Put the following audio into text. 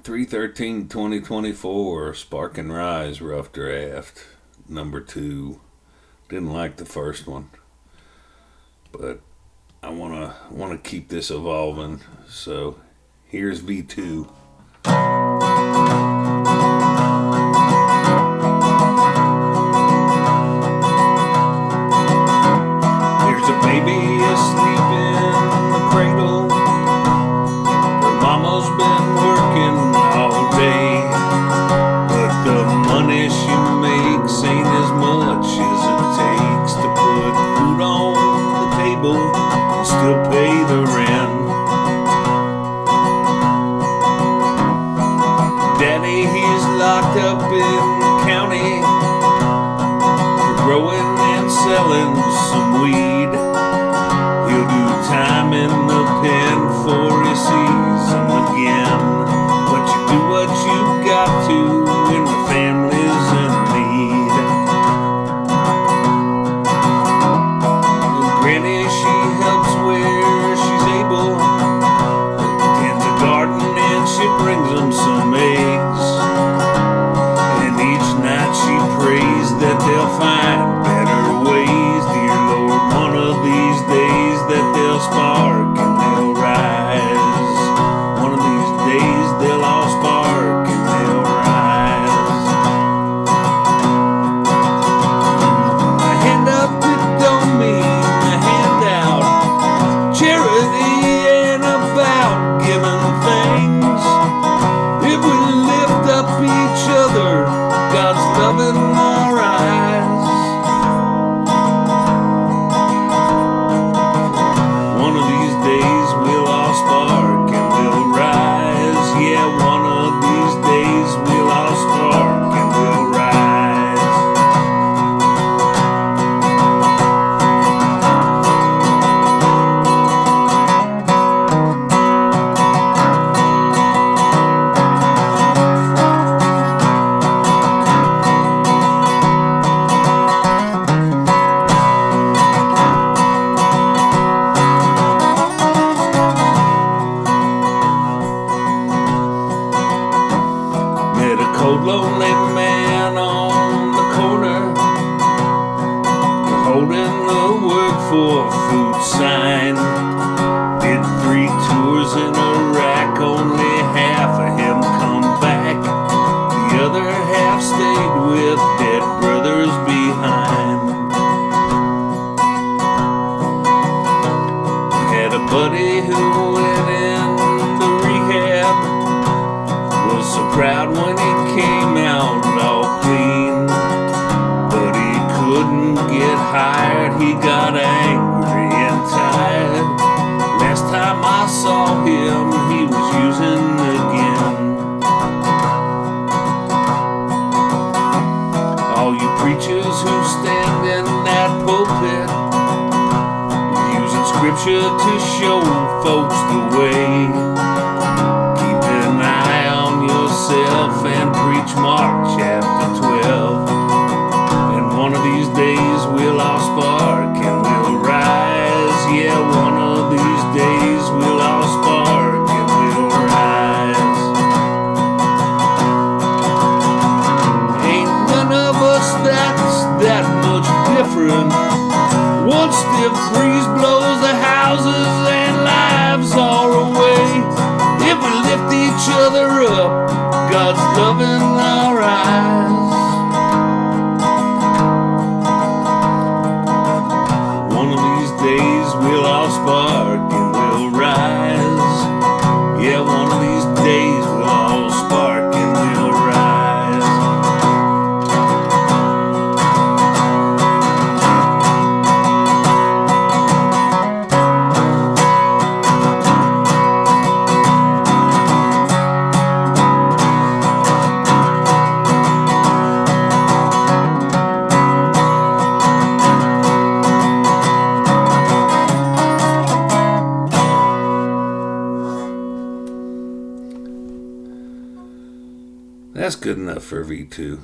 3/13/2024, Spark and Rise, Rough Draft, number 2. Didn't like the first one, but I wanna keep this evolving. So here's V2. There's a baby asleep in the cradle. Her mama's been working all day, but the money she makes ain't as much as it takes to put food on the table and still pay the rent. Daddy, he's locked up in the county for growing and selling some weed. He'll do time in the pen before he sees them again. But you do what you got to when the family's in need. And Granny, she helps where she's able, tends a garden and she brings them some eggs. And each night she prays that they'll find better ways. Dear Lord, one of these days that they'll spark and they'll rise. One of these days they'll all spark and they'll rise. A hand up, it don't mean a handout. Charity ain't about giving things. If we lift up each other, God's loving our eyes. One of these days we'll all spark and we'll rise. Yeah, one of these days we'll all spark and we'll rise. Met a cold, lonely man on the corner, holding the work for food sign. Did 3 tours in Iraq, only half of him come back. The other half stayed with dead brothers behind. Had a buddy who went into rehab, was so proud when he came out all clean, but he couldn't get hired. He got angry and tired. Last time I saw him, he was using again. All you preachers who stand in that pulpit, using scripture to show folks the way. Keep an eye on yourself and preach Mark chapter 12. And one of these days we'll all spark and we'll rise. Yeah, one of these days we'll all spark and we'll rise. Ain't none of us that's that much different. One stiff breeze blows the houses and lives all away. If we lift each other up, God's loving our eyes. One of these days we'll all spark and we'll rise. Yeah, one of these days we'll all spark and we'll rise. That's good enough for V2.